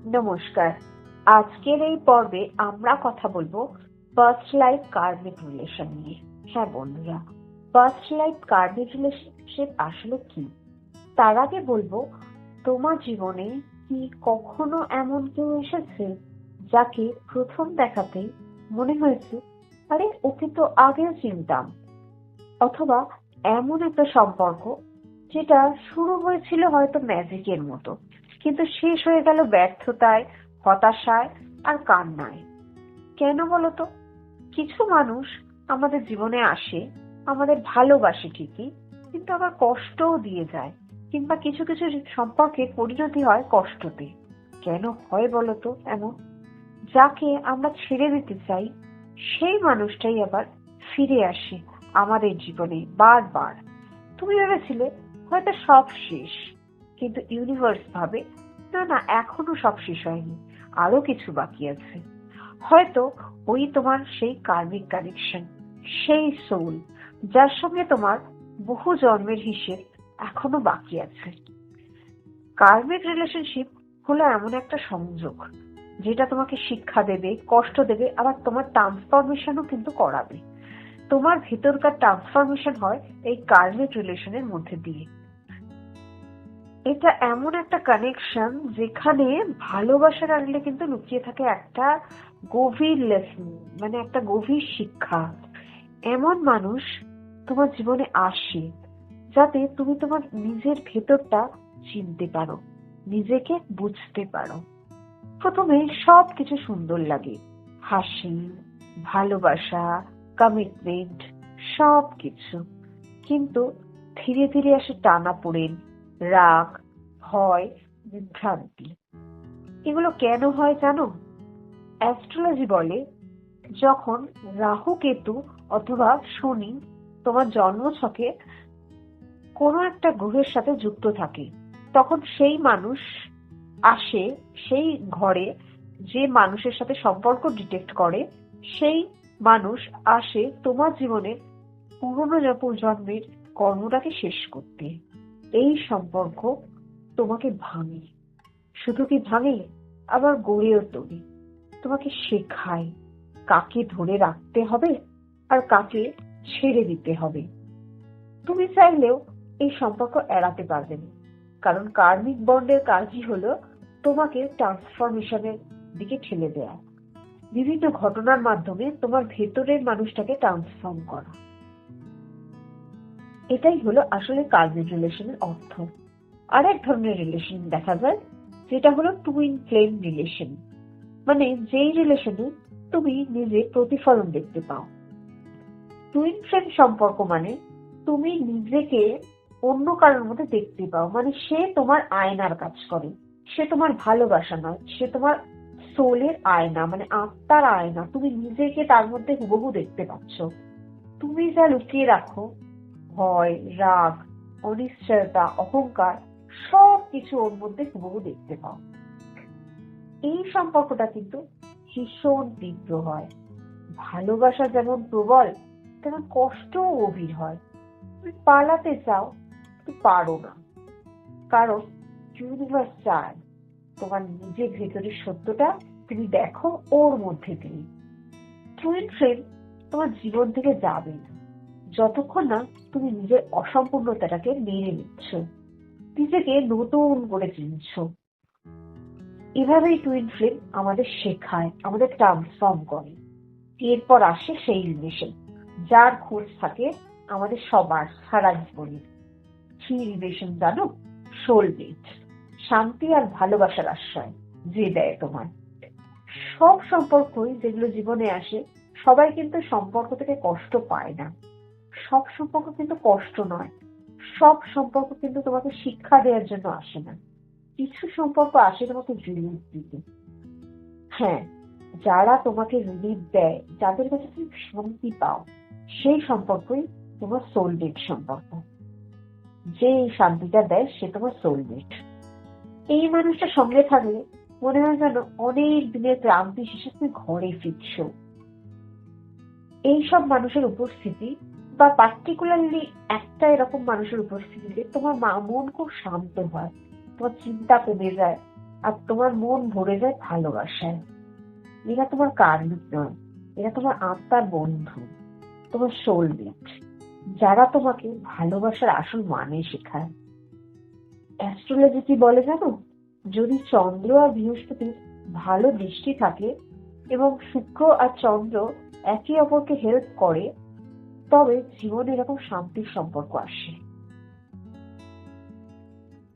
নমস্কার। আজকের এই পর্বে আমরা কথা বলবো পাস্ট লাইফ কার্মিক রিলেশন নিয়ে। হ্যাঁ বন্ধুরা, পাস্ট লাইফ কার্মিক রিলেশনশিপ আসলে কি? তার আগে বলবো, তোমার জীবনে কি কখনো এমন কেউ এসেছে যাকে প্রথম দেখাতেই মনে হয়েছে, আরে ওকে তো আগেও চিনতাম? অথবা এমন একটা সম্পর্ক যেটা শুরু হয়েছিল হয়তো ম্যাজিকের মতো, কিন্তু শেষ হয়ে গেল ব্যর্থতায়, হতাশায় আর কান্নায়। কেন বলতো? কিছু মানুষ আমাদের জীবনে আসে, আমাদের ভালোবাসে ঠিকই, কিন্তু আবার কষ্টও দিয়ে যায়, কিংবা কিছু কিছু সম্পর্কের পরিণতি হয় কষ্টতে। কেন হয় বলতো এমন? যাকে আমরা ছেড়ে দিতে চাই, সেই মানুষটাই আবার ফিরে আসে আমাদের জীবনে বারবার। তুমি ভেবেছিলে হয়তো সব শেষ, কিন্তু ইউনিভার্স ভাবে না না, এখনো সব শেষ হয়নি, আরো কিছু বাকি আছে। হয়তো ওই তোমার সেই কার্মিক কানেকশন, সেই সোল যার সঙ্গে তোমার বহু জন্মের হিসেব এখনো বাকি আছে। কার্মিক রিলেশনশিপ হলো এমন একটা সংযোগ যেটা তোমাকে শিক্ষা দেবে, কষ্ট দেবে, আবার তোমার ট্রান্সফরমেশনও কিন্তু করাবে। তোমার ভেতরকার ট্রান্সফরমেশন হয় এই কার্মিক রিলেশনের মধ্যে দিয়ে। এটা এমন একটা কানেকশন যেখানে ভালোবাসার আড়ালে কিন্তু লুকিয়ে থাকে একটা গভীর লেসন, মানে একটা গভীর শিক্ষা। এমন মানুষ তোমার জীবনে আসে যাতে তুমি তোমার নিজের ভেতরটা চিনতে পারো, নিজেকে বুঝতে পারো। প্রথমে সবকিছু সুন্দর লাগে, হাসি, ভালোবাসা, কমিটমেন্ট, সবকিছু। কিন্তু ধীরে ধীরে আসে টানাপোড়েন, রাগ, ভয়, বিভ্রান্তি। এগুলো কেন হয় জানো? অ্যাস্ট্রোলজি বলে, যখন রাহু কেতু অথবা শনি তোমার জন্মছকে কোনো একটা গ্রহের সাথে যুক্ত থাকে, তখন সেই মানুষ আসে, সেই ঘরে যে মানুষের সাথে সম্পর্ক ডিটেক্ট করে, সেই মানুষ আসে তোমার জীবনে পুরনো জন্মের কর্মটাকে শেষ করতে। এই সম্পর্ক তোমাকে ভাঙে, শুধু কি ভাঙে, আবার গড়েও তোলে। তোমাকে শেখায় কাকে ধরে রাখতে হবে আর কাকে ছেড়ে দিতে হবে। তুমি চাইলেও এই সম্পর্ক এড়াতে পারবে না, কারণ কার্মিক বন্ডের কাজই হলো তোমাকে ট্রান্সফরমেশনের দিকে ঠেলে দেয়া, বিভিন্ন ঘটনার মাধ্যমে তোমার ভেতরের মানুষটাকে ট্রান্সফর্ম করা। এটাই হলো আসলে কার্মিক রিলেশনের অর্থ। আর এক ধরনের রিলেশন দেখা যায়, যেটা হলো টুইন ফ্লেম রিলেশন, মানে যেই রিলেশনে তুমি নিজের প্রতিফলন দেখতে পাও। টুইন ফ্লেম সম্পর্ক মানে তুমি নিজেকে অন্য কারোর মধ্যে দেখতে পাও, মানে সে তোমার আয়নার কাজ করে। সে তোমার ভালোবাসা নয়, সে তোমার সোলের আয়না, মানে আত্মার আয়না। তুমি নিজেকে তার মধ্যে হুবহু দেখতে পাচ্ছ। তুমি যা লুকিয়ে রাখো, ভয়, রাগ, অনিশ্চয়তা, অহংকার, সবকিছু ওর মধ্যে হুবহু দেখতে পাও। এই সম্পর্কটা কিন্তু ভীষণ তীব্র হয়। ভালোবাসা যেমন প্রবল, তেমন কষ্টও গভীর হয়। তুমি পালাতে চাও, তুমি পারো না, কারণ ইউনিভার্স চায় তোমার নিজের ভেতরের সত্যটা তুমি দেখো ওর মধ্যে দিয়ে। টুইন ফ্লেম তোমার জীবন থেকে যাবে না যতক্ষণ না তুমি নিজের অসম্পূর্ণতাটাকে মেনে নিচ্ছ, নিজেকে নতুন করে চিনছ। এভাবেই টুইন ফ্লেম আমাদের শেখায়, আমাদের ট্রান্সফর্ম করে। এরপর আসে সেই রিলেশন যার খোঁজ থাকে আমাদের সবার সারা জীবনে। কি রিলেশন জানো? সোলমেট, শান্তি আর ভালোবাসার আশ্রয় যে দেয় তোমার। সব সম্পর্কই যেগুলো জীবনে আসে, সবাই কিন্তু সম্পর্ক থেকে কষ্ট পায় না। সব সম্পর্ক কিন্তু কষ্ট নয়, সব সম্পর্ক কিন্তু তোমাকে শিক্ষা দেওয়ার জন্য আসে না। কিছু সম্পর্ক আসে তোমাকে রিলিফ দিতে। হ্যাঁ, যারা তোমাকে রিলিফ দেয়, যাদের কাছে তুমি শান্তি পাও, সেই সম্পর্কই তোমার সোলমেট সম্পর্ক। যে এই শান্তিটা দেয় সে তোমার সোলমেট। এই মানুষটা সঙ্গে থাকলে মনে হয় যেন অনেক দিনের ক্লান্তি শেষে তুমি ঘরে ফিরছ। এইসব মানুষের উপস্থিতি, বা পার্টিকুলারলি একটা এরকম মানুষের উপস্থিতিতে তোমার মন খুব শান্ত হয়, তোমার চিন্তা কমে যায়, আর তোমার মন ভরে যায় ভালোবাসায়। এরা তোমার কার্মিক নয়, এরা তোমার আত্মার বন্ধু, তোমার সোলমেট, যারা তোমাকে ভালোবাসার আসল মানে শেখায়। অ্যাস্ট্রোলজি কি বলে জানো? যদি চন্দ্র আর বৃহস্পতির ভালো দৃষ্টি থাকে এবং শুক্র আর চন্দ্র একে অপরকে হেল্প করে, তবে জীবনে এরকম শান্তির সম্পর্ক আসে।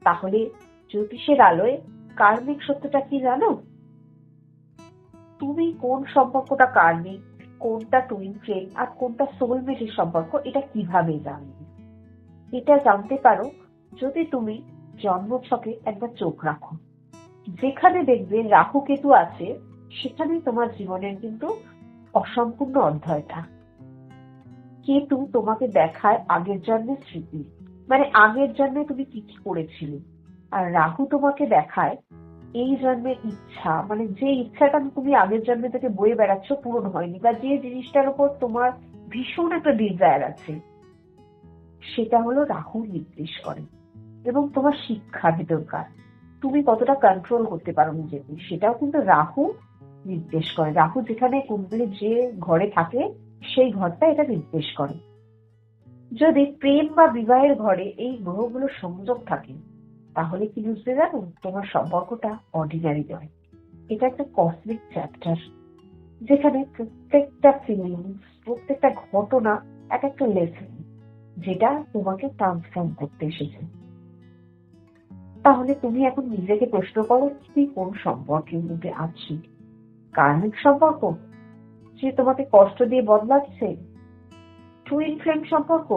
তাহলে জ্যোতিষের আলোয় কার্মিক সত্যটা কি জানো? তুমি কোন সম্পর্কটা কার্মিক, কোনটা টুইন ফ্লেম আর কোনটা সোলমেটের সম্পর্ক, এটা কিভাবে জানবে? এটা জানতে পারো যদি তুমি জন্মছকে একবার চোখ রাখো। যেখানে দেখবে রাহু কেতু আছে, সেখানেই তোমার জীবনের কিন্তু অসম্পূর্ণ অধ্যায়টা। কেতু তোমাকে দেখায় আগের জন্মের স্মৃতি, মানে আগের জন্মে তুমি কি কি করেছিলে। আর রাহু তোমাকে দেখায় এই জন্মের ইচ্ছা, মানে যে ইচ্ছাটা তুমি আগের জন্মে থেকে বয়ে বেড়াচ্ছ পূরণ হয়নি, বা যে জিনিসটার উপর তোমার ভীষণ একটা ডিজায়ার আছে, সেটা হলো রাহু নির্দেশ করে। এবং তোমার শিক্ষা ভেতরকার, তুমি কতটা কন্ট্রোল করতে পারো নিজেকে, সেটাও কিন্তু রাহু নির্দেশ করে। রাহু যেখানে কুণ্ডলী যে ঘরে থাকে, সেই ঘরটা এটা নির্দেশ করে। যদি প্রেম বা বিবাহের ঘরে এই গ্রহগুলো সংযোগ থাকে, তাহলে কি বুঝতে জানো? তোমার সম্পর্কটা অর্ডিনারি নয়, এটা একটা কসমিক চ্যাপ্টার, যেখানে প্রত্যেকটা ফিলিংস, প্রত্যেকটা ঘটনা এক একটা লেসন, যেটা তোমাকে ট্রান্সফর্ম করতে এসেছে। তাহলে তুমি এখন নিজেকে প্রশ্ন করো, তুমি কোন সম্পর্কের মধ্যে আছি? কার্মিক সম্পর্ক যে তোমাকে কষ্ট দিয়ে বদলাচ্ছে, টুইন ফ্লেম সম্পর্ক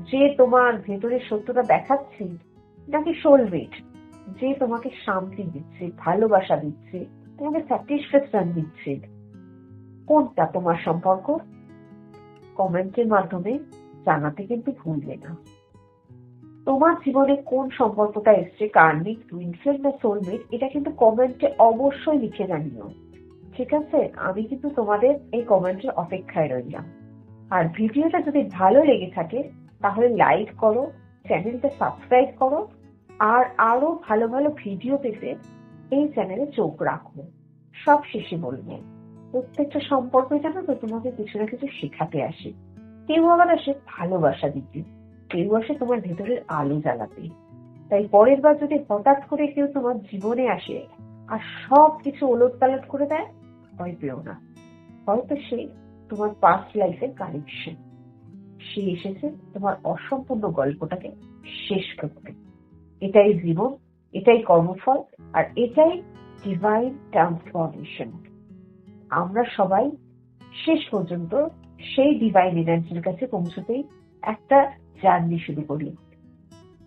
যে তোমার ভেতরের সত্যটা দেখাচ্ছে, নাকি সোলমেট যে তোমাকে শান্তি দিচ্ছে, ভালোবাসা দিচ্ছে, তোমাকে স্যাটিসফ্যাকশন দিচ্ছে? কোনটা তোমার সম্পর্ক? কমেন্টের মাধ্যমে জানাতে কিন্তু ভুলবে না। তোমার জীবনে কোন সম্পর্কটা এসছে, কার্মিক, টুইন ফ্লেম না সোলমেট, এটা কিন্তু কমেন্টে অবশ্যই লিখে জানিও। ঠিক আছে? আমি কিন্তু তোমাদের এই কমেন্টের অপেক্ষায় রইলাম। আর ভিডিওটা যদি ভালো লেগে থাকে তাহলে লাইক করো, চ্যানেলটা সাবস্ক্রাইব করো, আর আরো ভালো ভালো ভিডিও পেতে এই চ্যানেলে চোখ রাখো। সব শেষে বলবো, প্রত্যেকটা সম্পর্কে জানো তো তোমাকে কিছু না কিছু শেখাতে আসে। কেউ আবার আসে ভালোবাসা দিতে, কেউ আসে তোমার ভেতরের আলো জ্বালাতে। তাই পরের বার যদি হঠাৎ করে কেউ তোমার জীবনে আসে আর সব কিছু ওলট পালট করে দেয়, ভয় পেও না। হয়তো সে তোমার পাস্ট লাইফের কানেকশন, সে এসেছে তোমার অসম্পূর্ণ গল্পটাকে শেষ করতে। এটাই জীবন, এটাই কর্মফল, আর এটাই ডিভাইন ট্রান্সফরমেশন। আমরা সবাই শেষ পর্যন্ত সেই ডিভাইন এনার্জির কাছে পৌঁছতেই একটা জার্নি শুরু করি।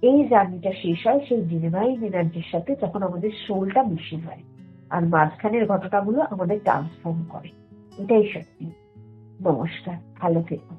এই জার্নিটা শেষ হয় সেই ডিভাইন এনার্জির সাথে, যখন আমাদের সোলটা মিশে হয়, আর মাঝখানের ঘটনাগুলো আমাদের ট্রান্সফর্ম করে। এটাই সত্যি। নমস্কার, ভালো থেকো।